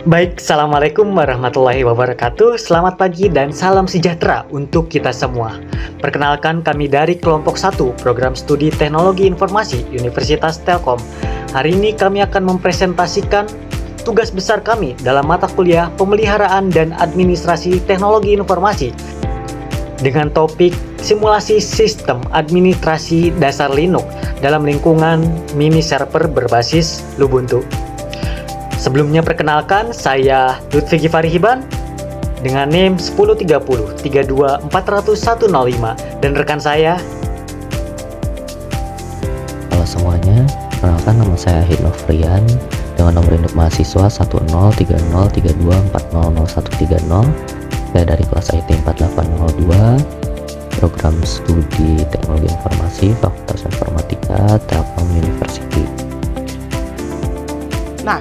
Baik, Assalamualaikum warahmatullahi wabarakatuh. Selamat pagi dan salam sejahtera untuk kita semua. Perkenalkan, kami dari kelompok 1 Program Studi Teknologi Informasi Universitas Telkom. Hari ini kami akan mempresentasikan tugas besar kami dalam mata kuliah Pemeliharaan dan Administrasi Teknologi Informasi dengan topik simulasi sistem administrasi dasar Linux dalam lingkungan mini server berbasis Lubuntu. Sebelumnya perkenalkan, saya Lutfi Gifari Hiban dengan NIM 1030-32-40105 dan rekan saya. Halo semuanya, perkenalkan nama saya Hidno Frian dengan nomor induk mahasiswa 103032400130. Saya dari kelas IT 4802, Program Studi Teknologi Informasi, Fakultas Informatika, Telkom University. Nah,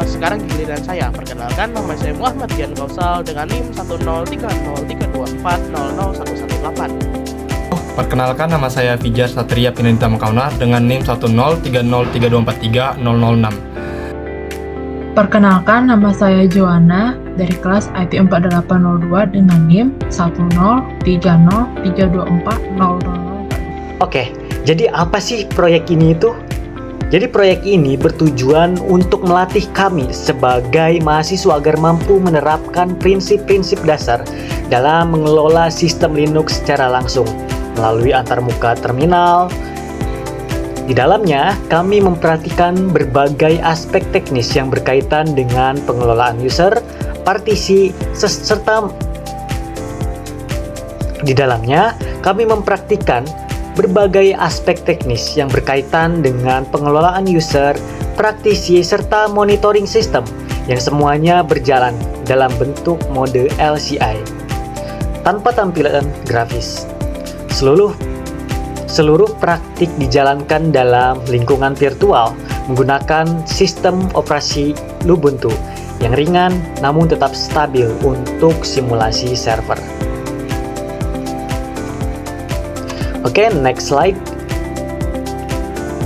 sekarang giliran saya. Perkenalkan, nama saya Muhammad Dian Kausal dengan NIM 103032400118. Perkenalkan, nama saya Fijar Satria Pinanita Makauna dengan NIM 103032430006. Perkenalkan, nama saya Joanna dari kelas IT 4802 dengan NIM 1030324000. Oke, jadi apa sih proyek ini itu? Jadi proyek ini bertujuan untuk melatih kami sebagai mahasiswa agar mampu menerapkan prinsip-prinsip dasar dalam mengelola sistem Linux secara langsung melalui antarmuka terminal. Di dalamnya, kami memperhatikan berbagai aspek teknis yang berkaitan dengan pengelolaan user, partisi, serta di dalamnya kami mempraktikkan berbagai aspek teknis yang berkaitan dengan pengelolaan user, praktisi, serta monitoring sistem yang semuanya berjalan dalam bentuk mode LCI tanpa tampilan grafis. Seluruh praktik dijalankan dalam lingkungan virtual menggunakan sistem operasi Lubuntu yang ringan namun tetap stabil untuk simulasi server. Oke, next slide.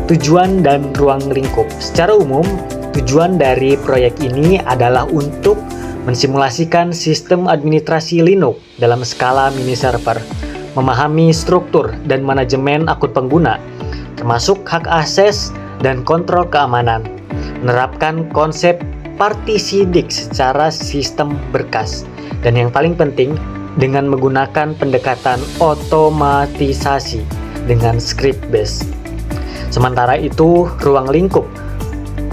Tujuan dan ruang lingkup. Secara umum, tujuan dari proyek ini adalah untuk mensimulasikan sistem administrasi Linux dalam skala mini server, memahami struktur dan manajemen akun pengguna, termasuk hak akses dan kontrol keamanan, menerapkan konsep partisi disk secara sistem berkas, dan yang paling penting, dengan menggunakan pendekatan otomatisasi dengan script base. Sementara itu, ruang lingkup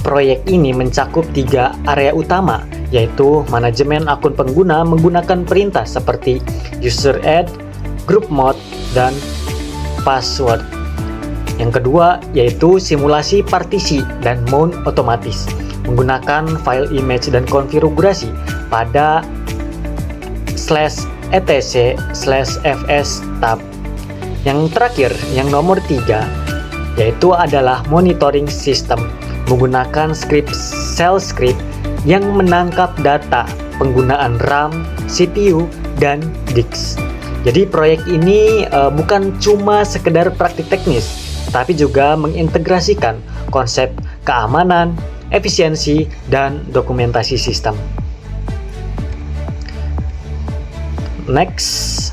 proyek ini mencakup 3 area utama, yaitu manajemen akun pengguna menggunakan perintah seperti user add, group mode, dan password. Yang kedua yaitu simulasi partisi dan mount otomatis menggunakan file image dan konfigurasi pada /etc/fs tab. Yang terakhir, yang nomor 3, yaitu adalah monitoring system menggunakan shell script yang menangkap data penggunaan RAM, CPU, dan disk. Jadi proyek ini bukan cuma sekedar praktik teknis, tapi juga mengintegrasikan konsep keamanan, efisiensi, dan dokumentasi sistem. Next.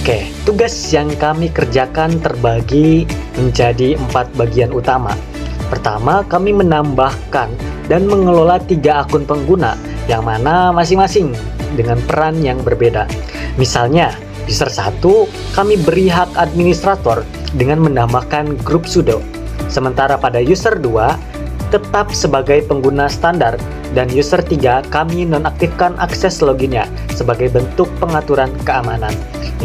Oke, tugas yang kami kerjakan terbagi menjadi 4 bagian utama. Pertama, kami menambahkan dan mengelola 3 akun pengguna yang mana masing-masing dengan peran yang berbeda. Misalnya, user 1 kami beri hak administrator dengan menambahkan grup sudo. Sementara pada user 2 tetap sebagai pengguna standar, dan user 3 kami nonaktifkan akses loginnya sebagai bentuk pengaturan keamanan.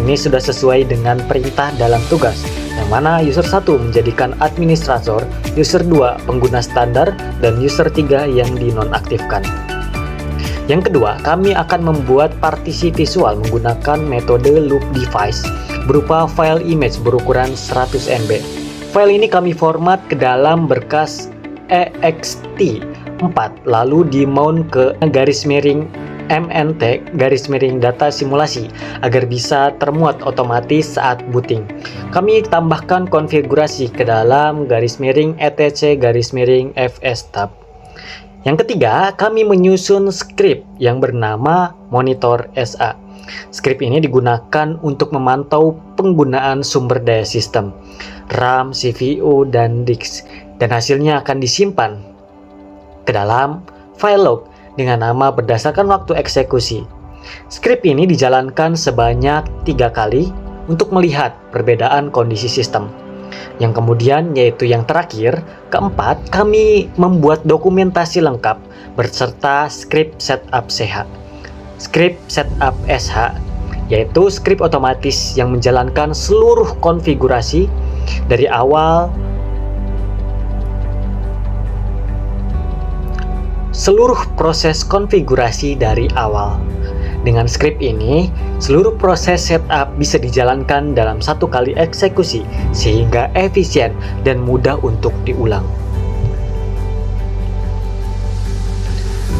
Ini sudah sesuai dengan perintah dalam tugas, yang mana user 1 menjadikan administrator, user 2 pengguna standar, dan user 3 yang dinonaktifkan. Yang kedua, kami akan membuat partisi visual menggunakan metode loop device berupa file image berukuran 100 MB. File ini kami format ke dalam berkas ext4, lalu di mount ke garis miring MNT data simulasi agar bisa termuat otomatis saat booting. Kami tambahkan konfigurasi ke dalam etc fstab. Yang ketiga, kami menyusun skrip yang bernama monitor SA. Skrip ini digunakan untuk memantau penggunaan sumber daya sistem, RAM, CPU, dan disk, dan hasilnya akan disimpan ke dalam file log dengan nama berdasarkan waktu eksekusi. Skrip ini dijalankan sebanyak 3 kali untuk melihat perbedaan kondisi sistem. Yang kemudian, yaitu yang terakhir, keempat, kami membuat dokumentasi lengkap berserta skrip setup SH. Skrip setup SH yaitu skrip otomatis yang menjalankan seluruh konfigurasi dari awal seluruh proses konfigurasi dari awal. Dengan skrip ini, seluruh proses setup bisa dijalankan dalam 1 kali eksekusi sehingga efisien dan mudah untuk diulang.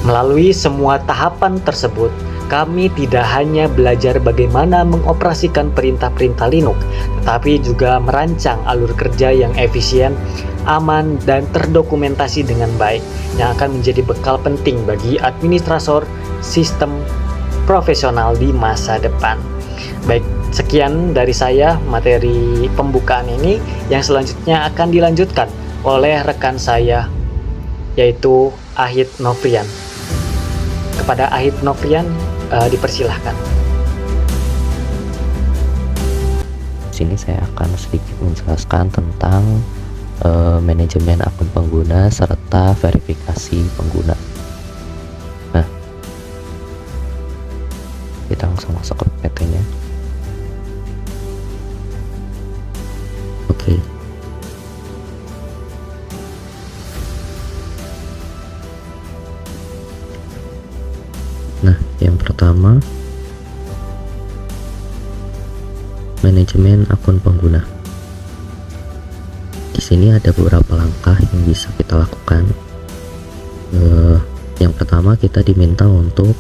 Melalui semua tahapan tersebut, kami tidak hanya belajar bagaimana mengoperasikan perintah-perintah Linux, tetapi juga merancang alur kerja yang efisien, aman, dan terdokumentasi dengan baik, yang akan menjadi bekal penting bagi administrator sistem profesional di masa depan. Baik, sekian dari saya materi pembukaan ini, yang selanjutnya akan dilanjutkan oleh rekan saya, yaitu Ahid Novrian. Kepada Ahid Novrian, dipersilahkan. Di sini saya akan sedikit menjelaskan tentang manajemen akun pengguna serta verifikasi pengguna. Nah, kita langsung masuk ke PT-nya. Oke. Nah, yang pertama, manajemen akun pengguna. Di sini ada beberapa langkah yang bisa kita lakukan. Yang pertama, kita diminta untuk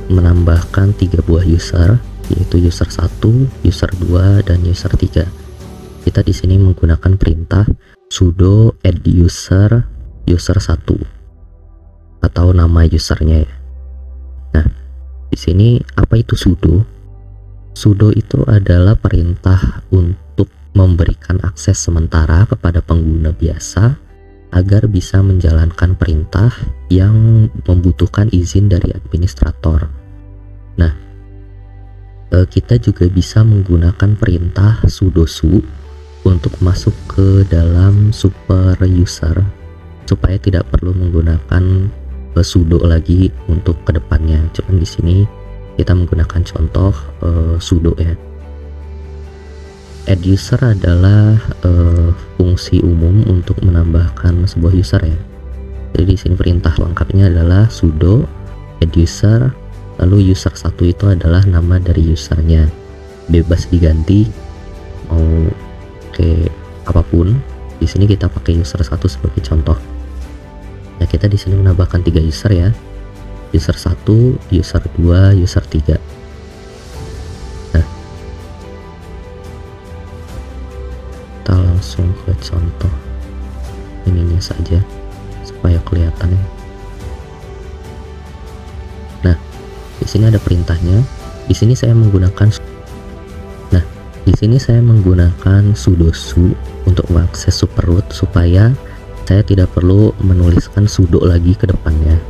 menambahkan 3 buah user, yaitu user 1, user 2, dan user 3. Kita di sini menggunakan perintah sudo add user 1 atau nama usernya ya. Nah, di sini apa itu sudo? Sudo itu adalah perintah untuk memberikan akses sementara kepada pengguna biasa agar bisa menjalankan perintah yang membutuhkan izin dari administrator. Nah, kita juga bisa menggunakan perintah sudo su untuk masuk ke dalam super user supaya tidak perlu menggunakan sudo lagi untuk kedepannya. Cuman di sini kita menggunakan contoh sudo ya. Add user adalah fungsi umum untuk menambahkan sebuah user ya. Jadi di sini perintah lengkapnya adalah sudo add user, lalu user 1 itu adalah nama dari usernya, bebas diganti mau ke apapun. Di sini kita pakai user 1 sebagai contoh. Nah, kita di sini menambahkan 3 user ya. User 1, user 2, user 3. Nah, kita langsung ke contoh ininya saja supaya kelihatan ya. Nah, di sini ada perintahnya. Di sini saya menggunakan sudo su untuk mengakses superroot supaya saya tidak perlu menuliskan sudo lagi ke depannya.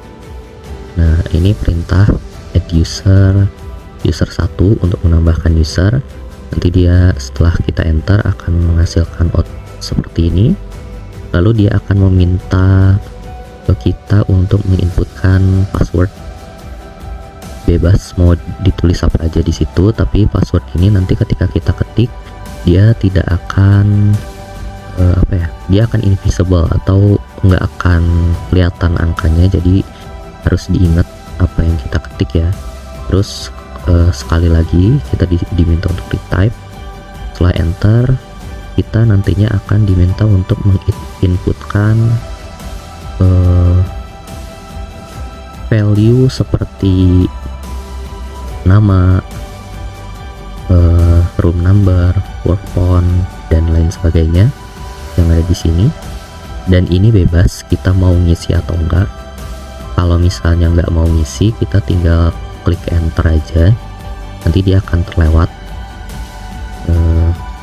Nah, ini perintah add user 1 untuk menambahkan user. Nanti dia setelah kita enter akan menghasilkan out seperti ini. Lalu dia akan meminta ke kita untuk menginputkan password. Bebas mau ditulis apa aja di situ, tapi password ini nanti ketika kita ketik dia tidak akan dia akan invisible atau nggak akan kelihatan angkanya, jadi harus diingat apa yang kita ketik ya. Terus sekali lagi kita diminta untuk retype. Setelah enter, kita nantinya akan diminta untuk menginputkan value seperti nama, room number, work phone, dan lain sebagainya yang ada di sini. Dan ini bebas kita mau ngisi atau enggak. Kalau misalnya nggak mau ngisi, kita tinggal klik enter aja, nanti dia akan terlewat.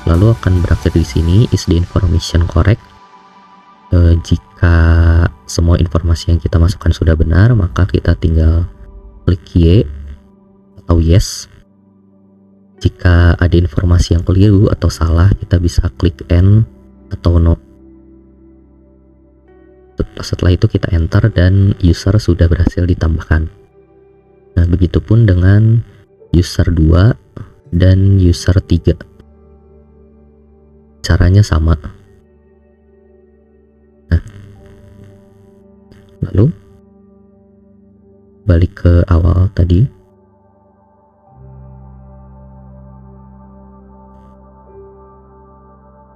Lalu akan berakhir di sini, is the information correct? Jika semua informasi yang kita masukkan sudah benar, maka kita tinggal klik Y atau yes. Jika ada informasi yang keliru atau salah, kita bisa klik N atau no. Setelah itu kita enter dan user sudah berhasil ditambahkan. Nah, begitupun dengan user 2 dan user 3. Caranya sama. Nah, lalu balik ke awal tadi.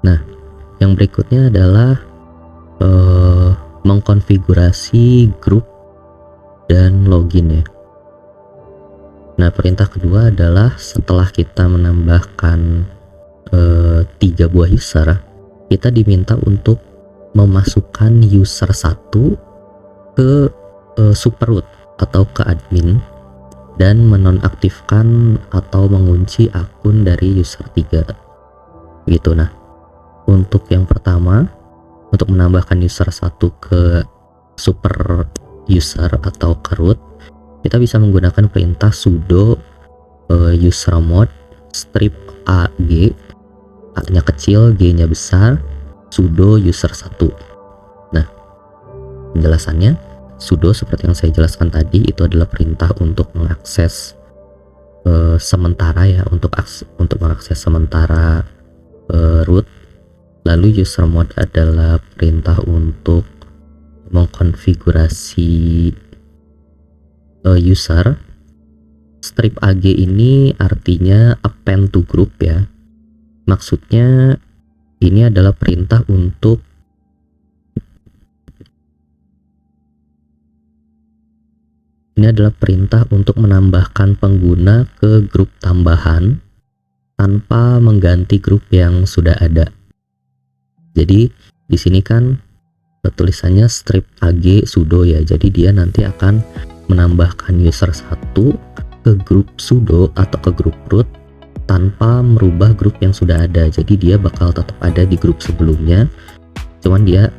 Nah, yang berikutnya adalah mengkonfigurasi grup dan login ya. Nah, perintah kedua adalah setelah kita menambahkan 3 buah user, kita diminta untuk memasukkan user 1 ke superroot atau ke admin dan menonaktifkan atau mengunci akun dari user 3 gitu. Nah, untuk yang pertama, untuk menambahkan user 1 ke super user atau ke root, kita bisa menggunakan perintah sudo usermod strip ag, A-nya kecil, G-nya besar, sudo user 1. Nah, penjelasannya, sudo seperti yang saya jelaskan tadi, itu adalah perintah untuk mengakses sementara ya, untuk mengakses sementara root. Lalu usermod adalah perintah untuk mengkonfigurasi user. Strip ag ini artinya append to group ya. Maksudnya ini adalah perintah untuk menambahkan pengguna ke grup tambahan tanpa mengganti grup yang sudah ada. Jadi di sini kan tulisannya strip ag sudo ya. Jadi dia nanti akan menambahkan user 1 ke grup sudo atau ke grup root tanpa merubah grup yang sudah ada. Jadi dia bakal tetap ada di grup sebelumnya, cuman dia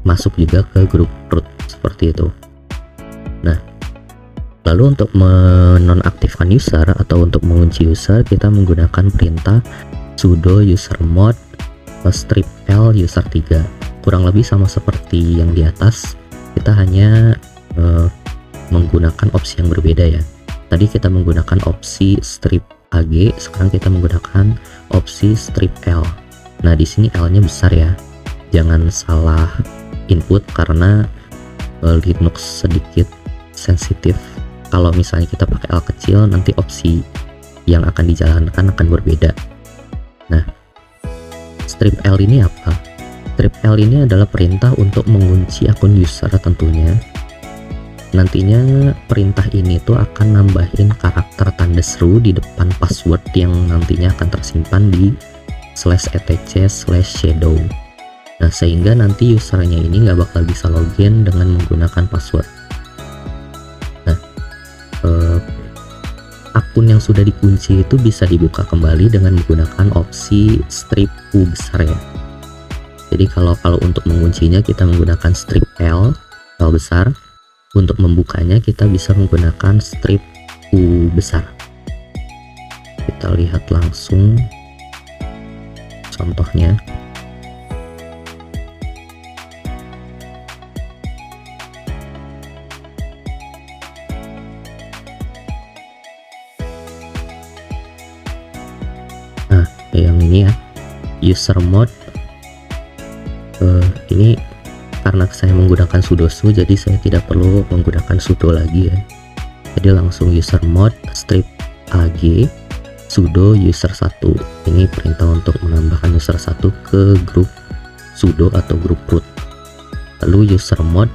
masuk juga ke grup root seperti itu. Nah, lalu untuk menonaktifkan user atau untuk mengunci user, kita menggunakan perintah sudo usermod strip l user 3. Kurang lebih sama seperti yang di atas, kita hanya menggunakan opsi yang berbeda ya. Tadi kita menggunakan opsi strip ag, sekarang kita menggunakan opsi strip l. Nah, di sini l-nya besar ya, jangan salah input karena Linux sedikit sensitif. Kalau misalnya kita pakai l kecil, nanti opsi yang akan dijalankan akan berbeda. Nah, strip l ini apa? Strip l ini adalah perintah untuk mengunci akun user tentunya. Nantinya perintah ini tuh akan nambahin karakter tanda seru di depan password yang nantinya akan tersimpan di /etc/shadow. Nah, sehingga nanti usernya ini nggak bakal bisa login dengan menggunakan password. Nah, akun yang sudah dikunci itu bisa dibuka kembali dengan menggunakan opsi strip U besar ya. Jadi kalau untuk menguncinya kita menggunakan strip L besar. Untuk membukanya kita bisa menggunakan strip U besar. Kita lihat langsung contohnya. Nah, yang ini ya, usermod. Ini karena saya menggunakan sudosu, jadi saya tidak perlu menggunakan sudo lagi ya. Jadi langsung usermod strip ag sudo user 1. Ini perintah untuk menambahkan user 1 ke grup sudo atau grup root. Lalu usermod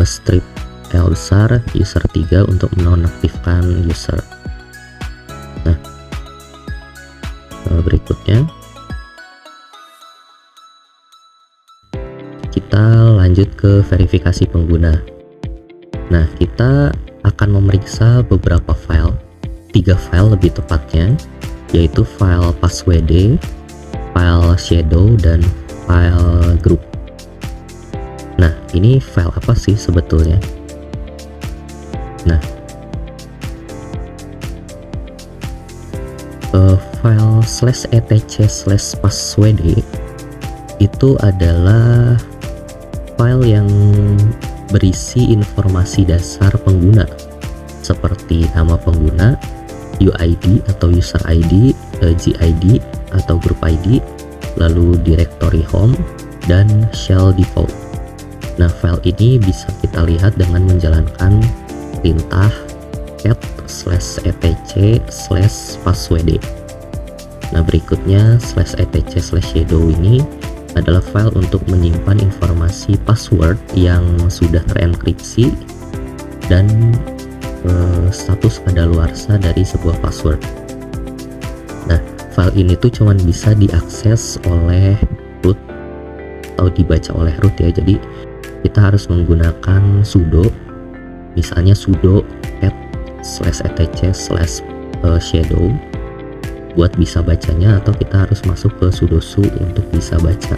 strip L besar, user 3 untuk menonaktifkan user. Nah, berikutnya kita lanjut ke verifikasi pengguna. Nah, kita akan memeriksa beberapa file, 3 file lebih tepatnya, yaitu file passwd, file shadow, dan file group. Nah, ini file apa sih sebetulnya? Nah, file /etc/passwd itu adalah file yang berisi informasi dasar pengguna seperti nama pengguna, UID atau user ID, GID atau group ID, lalu directory home, dan shell default. Nah, file ini bisa kita lihat dengan menjalankan perintah cat /etc/passwd. Nah, berikutnya /etc/shadow ini adalah file untuk menyimpan informasi password yang sudah terenkripsi dan status kadaluarsa dari sebuah password. Nah, file ini tuh cuman bisa diakses oleh root atau dibaca oleh root ya. Jadi kita harus menggunakan sudo, misalnya sudo cat /etc/shadow buat bisa bacanya, atau kita harus masuk ke sudosu untuk bisa baca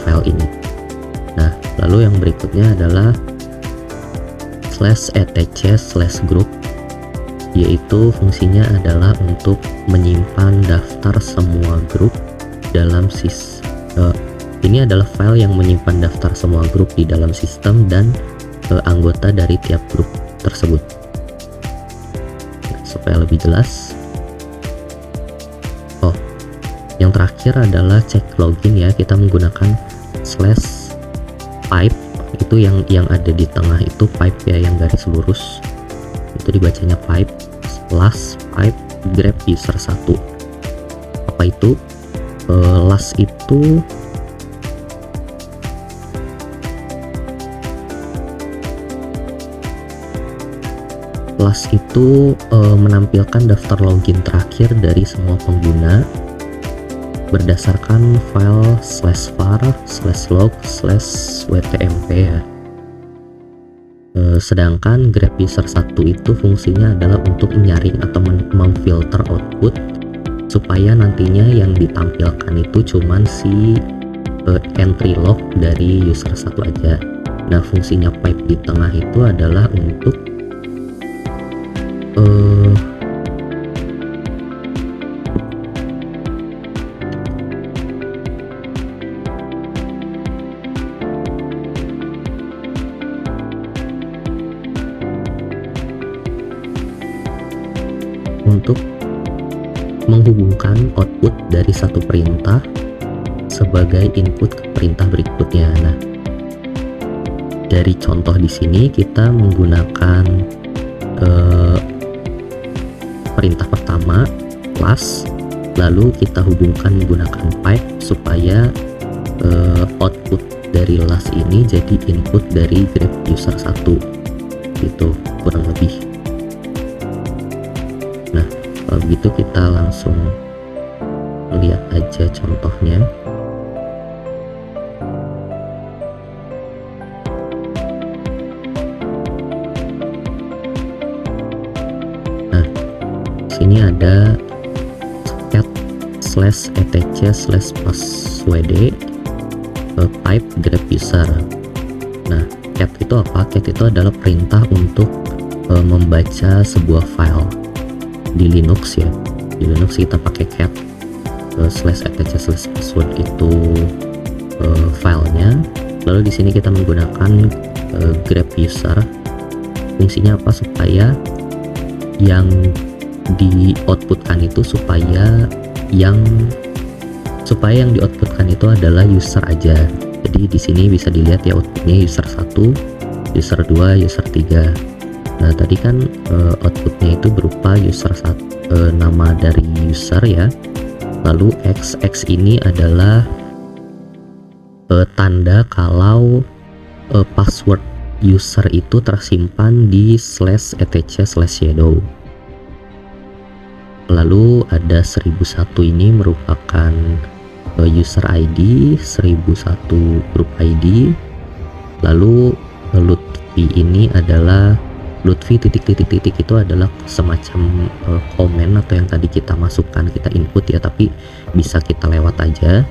file ini. Nah, lalu yang berikutnya adalah /etc/group, yaitu fungsinya adalah untuk menyimpan daftar semua grup dalam ini adalah file yang menyimpan daftar semua grup di dalam sistem dan anggota dari tiap grup tersebut. Supaya lebih jelas, yang terakhir adalah cek login ya. Kita menggunakan /pipe, itu yang ada di tengah itu pipe ya, yang garis lurus itu dibacanya pipe, /pipe grep user 1. Apa itu? Last itu menampilkan daftar login terakhir dari semua pengguna berdasarkan file /var/log/wtmp ya. Sedangkan grep user 1 itu fungsinya adalah untuk menyaring atau memfilter output supaya nantinya yang ditampilkan itu cuman si entry log dari user 1 aja. Nah, fungsinya pipe di tengah itu adalah untuk menghubungkan output dari satu perintah sebagai input ke perintah berikutnya. Nah, dari contoh di sini kita menggunakan perintah pertama plus, lalu kita hubungkan menggunakan pipe supaya output dari last ini jadi input dari grep user 1, itu kurang lebih. Nah, kalau begitu kita langsung lihat aja contohnya. Nah, sini ada cat /etc/passwd pipe grep user. Nah, cat itu apa? Cat itu adalah perintah untuk membaca sebuah file. Di Linux ya, di Linux kita pakai cat /etc/password itu filenya. Lalu di sini kita menggunakan grep user. Fungsinya apa? Supaya yang di outputkan itu supaya yang di outputkan itu adalah user aja. Jadi di sini bisa dilihat ya, outputnya user 1, user 2, user 3. Nah, tadi kan outputnya itu berupa user 1, nama dari user ya. Lalu X ini adalah tanda kalau password user itu tersimpan di /etc/shadow. Lalu ada 1001 ini merupakan user ID, 1001 group ID. Lalu Lutfi ini adalah Lutfi titik itu adalah semacam komen atau yang tadi kita masukkan, kita input ya, tapi bisa kita lewat aja.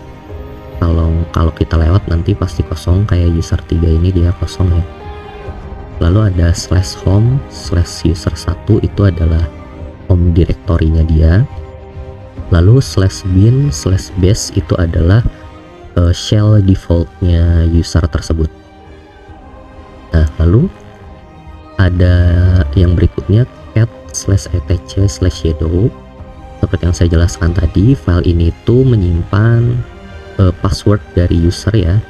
Kalau kita lewat nanti pasti kosong, kayak user 3 ini dia kosong ya. Lalu ada /home/user1 itu adalah home directory-nya dia. Lalu /bin/base itu adalah shell default-nya user tersebut. Nah, lalu ada yang berikutnya cat/etc/shadow. Seperti yang saya jelaskan tadi, file ini tuh menyimpan password dari user ya.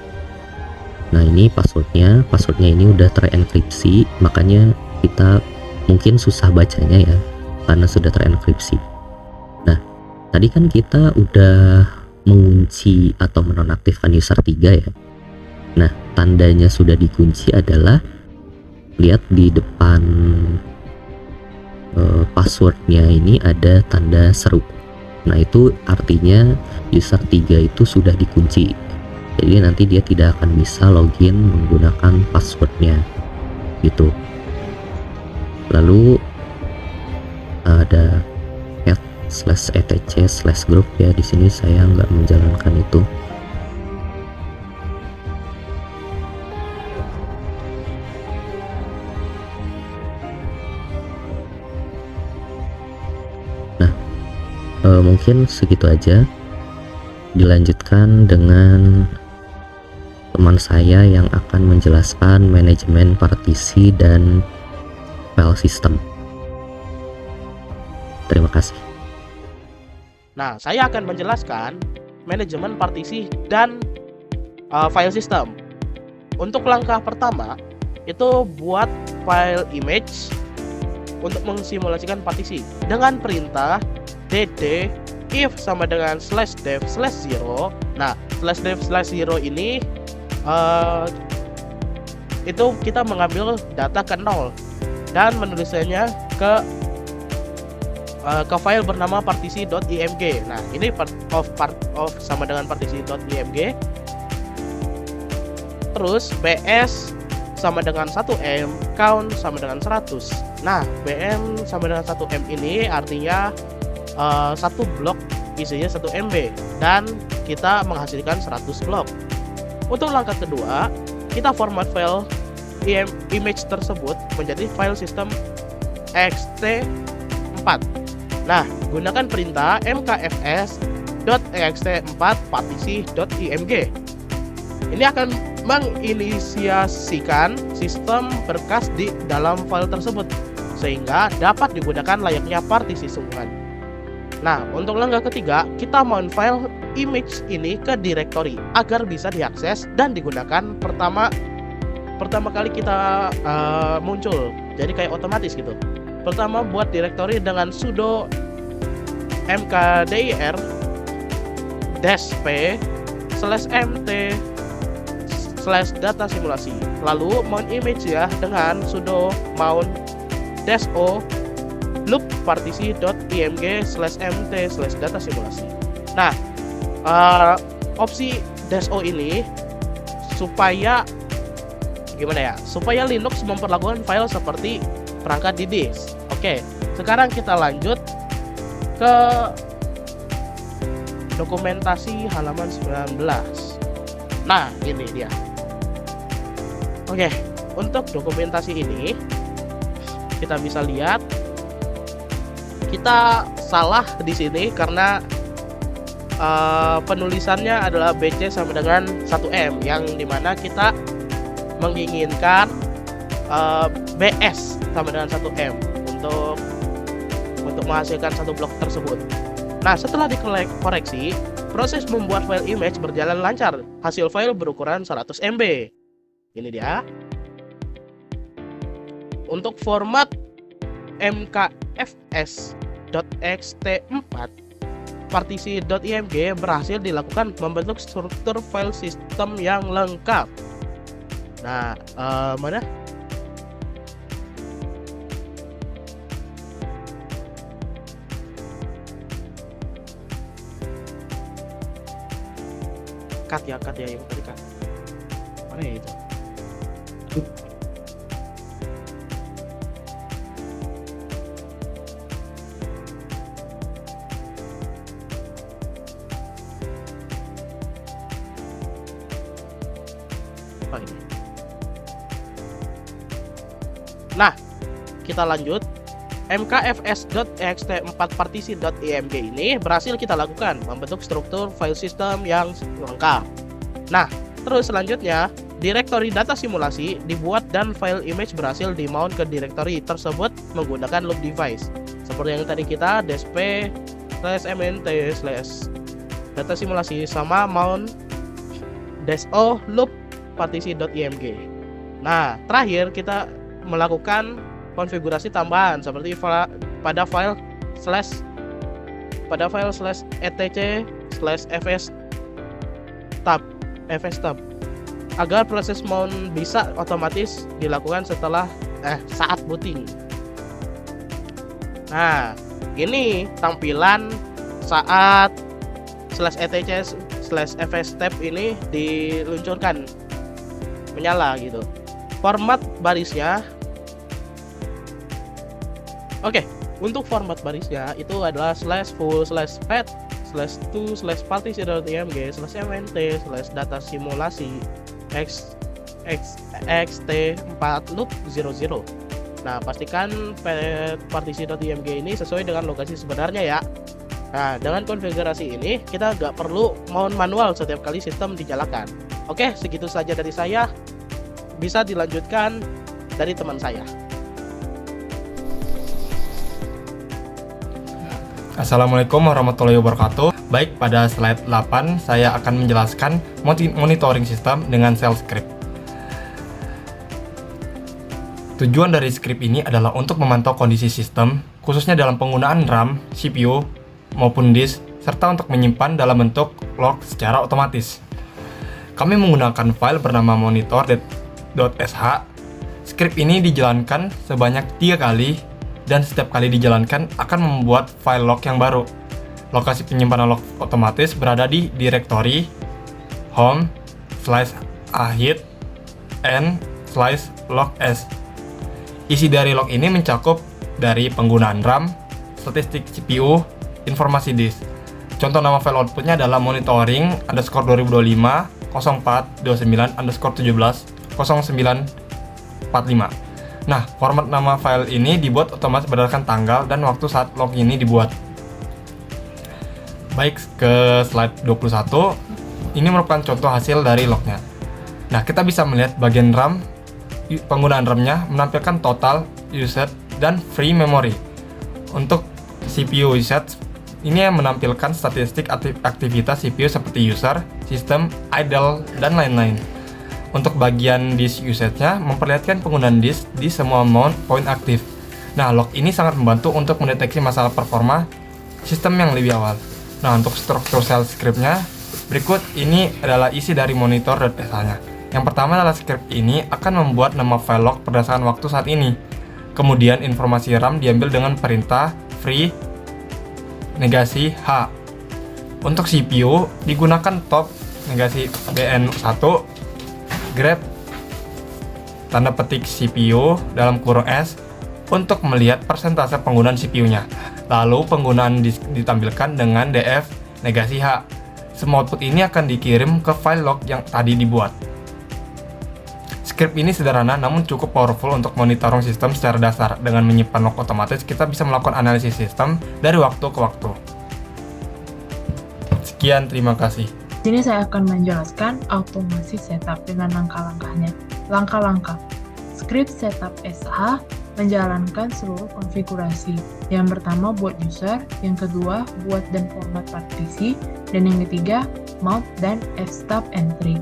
Nah, ini passwordnya ini udah terenkripsi, makanya kita mungkin susah bacanya ya karena sudah terenkripsi. Nah, tadi kan kita udah mengunci atau menonaktifkan user 3 ya. Nah, tandanya sudah dikunci adalah lihat di depan passwordnya ini ada tanda seru. Nah, itu artinya user 3 itu sudah dikunci. Jadi nanti dia tidak akan bisa login menggunakan passwordnya gitu. Lalu ada cat/etc/group ya. Di sini saya nggak menjalankan itu. Mungkin segitu aja. Dilanjutkan dengan teman saya yang akan menjelaskan manajemen partisi dan file system. Terima kasih. Nah, saya akan menjelaskan manajemen partisi dan file system. Untuk langkah pertama, itu buat file image untuk mensimulasikan partisi dengan perintah dd if sama dengan /dev/0. Nah, /dev/0 ini itu kita mengambil data ke 0 dan menulisnya ke file bernama partisi.img. Nah, ini part of sama dengan partisi.img. Terus bs sama dengan 1m, count sama dengan 100. Nah, bm sama dengan 1m ini artinya satu blok isinya 1 MB dan kita menghasilkan 100 blok. Untuk langkah kedua, kita format file image tersebut menjadi file system ext4. Nah, gunakan perintah mkfs.ext4 partisi.img. Ini akan menginisiasikan sistem berkas di dalam file tersebut sehingga dapat digunakan layaknya partisi sungguhan. Nah, untuk langkah ketiga, kita mount file image ini ke directory agar bisa diakses dan digunakan pertama kali kita muncul. Jadi kayak otomatis gitu. Pertama buat directory dengan sudo mkdir -p/mt/data simulasi. Lalu mount image ya dengan sudo mount -o loop partisi.img/mt/data simulasi. Nah, opsi -o ini supaya gimana ya? Supaya Linux memperlakukan file seperti perangkat di disk. Oke, sekarang kita lanjut ke dokumentasi halaman 19. Nah, ini dia. Oke, untuk dokumentasi ini kita bisa lihat kita salah di sini karena penulisannya adalah BC sama dengan 1M, yang dimana kita menginginkan BS sama dengan 1M untuk menghasilkan satu blok tersebut. Nah, setelah dikoreksi, proses membuat file image berjalan lancar. Hasil file berukuran 100 MB. Ini dia. Untuk format mkfs.ext4 partisi.img berhasil dilakukan membentuk struktur file system yang lengkap. Nah, mana? cut ya yang tadi kan. Mana ya itu? Oh, ini. Nah, kita lanjut. mkfs.ext4partisi.img ini berhasil kita lakukan membentuk struktur file system yang lengkap. Nah, terus selanjutnya direktori data simulasi dibuat dan file image berhasil di-mount ke direktori tersebut menggunakan loop device. Seperti yang tadi kita dsp/mnt/data simulasi sama mount -o loop partisi.img. Nah, terakhir kita melakukan konfigurasi tambahan seperti pada file /etc/fstab agar proses mount bisa otomatis dilakukan saat booting. Nah, ini tampilan saat /etc/fstab ini diluncurkan menyala gitu. Format barisnya Oke, untuk format barisnya itu adalah /full/pet/to/partisi.img/mnt/data simulasi xt4loop00. Nah, pastikan pet partisi.img ini sesuai dengan lokasi sebenarnya ya. Nah, dengan konfigurasi ini kita nggak perlu mount manual setiap kali sistem dinyalakan. Oke, segitu saja dari saya. Bisa dilanjutkan dari teman saya. Assalamualaikum warahmatullahi wabarakatuh. Baik, pada slide 8 saya akan menjelaskan monitoring sistem dengan shell script. Tujuan dari script ini adalah untuk memantau kondisi sistem, khususnya dalam penggunaan RAM, CPU, maupun disk, serta untuk menyimpan dalam bentuk log secara otomatis. Kami menggunakan file bernama monitor.sh. Script ini dijalankan sebanyak 3 kali, dan setiap kali dijalankan akan membuat file log yang baru. Lokasi penyimpanan log otomatis berada di direktori home/ahit n/logs. Isi dari log ini mencakup dari penggunaan RAM, statistik CPU, informasi disk. Contoh nama file outputnya adalah monitoring_2025/4-17/0945. Nah, format nama file ini dibuat otomatis berdasarkan tanggal dan waktu saat log ini dibuat. Baik, ke slide 21. Ini merupakan contoh hasil dari lognya. Nah, kita bisa melihat bagian RAM, penggunaan RAM-nya menampilkan total, usage, dan free memory. Untuk CPU usage, ini yang menampilkan statistik aktivitas CPU seperti user, sistem, idle, dan lain-lain. Untuk bagian disk usage-nya memperlihatkan penggunaan disk di semua mount point aktif. Nah, log ini sangat membantu untuk mendeteksi masalah performa sistem yang lebih awal. Nah, untuk struktur shell script-nya, berikut ini adalah isi dari monitor.sh-nya. Yang pertama adalah script ini akan membuat nama file log berdasarkan waktu saat ini. Kemudian informasi RAM diambil dengan perintah free negasi H. Untuk CPU digunakan top negasi BN1 grab tanda petik CPU dalam kurung S untuk melihat persentase penggunaan CPU-nya. Lalu penggunaan disk ditampilkan dengan df negasi H. Semua output ini akan dikirim ke file log yang tadi dibuat. Script ini sederhana namun cukup powerful untuk monitoring sistem secara dasar. Dengan menyimpan log otomatis, kita bisa melakukan analisis sistem dari waktu ke waktu. Sekian, terima kasih. Di sini saya akan menjelaskan automasi setup dengan langkah-langkahnya. Langkah-langkah. Script setup SH menjalankan seluruh konfigurasi. Yang pertama buat user, yang kedua buat dan format partisi, dan yang ketiga mount dan fstab entry.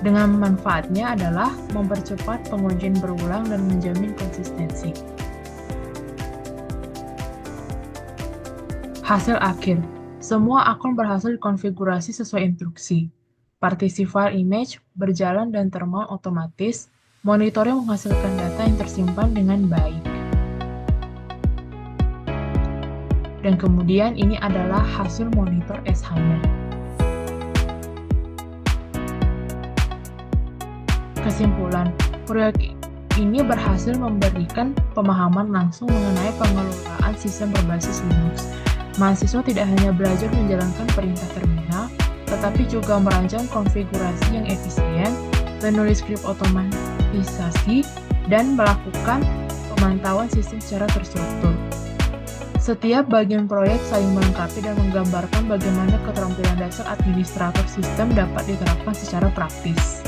Dengan manfaatnya adalah mempercepat pengujian berulang dan menjamin konsistensi. Hasil akhir. Semua akun berhasil dikonfigurasi sesuai instruksi. Partisi file image berjalan dan termount otomatis. Monitoring menghasilkan data yang tersimpan dengan baik. Dan kemudian ini adalah hasil monitor SH-nya. Kesimpulan, proyek ini berhasil memberikan pemahaman langsung mengenai pengelolaan sistem berbasis Linux. Mahasiswa tidak hanya belajar menjalankan perintah terminal, tetapi juga merancang konfigurasi yang efisien, menulis skrip otomatisasi, dan melakukan pemantauan sistem secara terstruktur. Setiap bagian proyek saling melengkapi dan menggambarkan bagaimana keterampilan dasar administrator sistem dapat diterapkan secara praktis.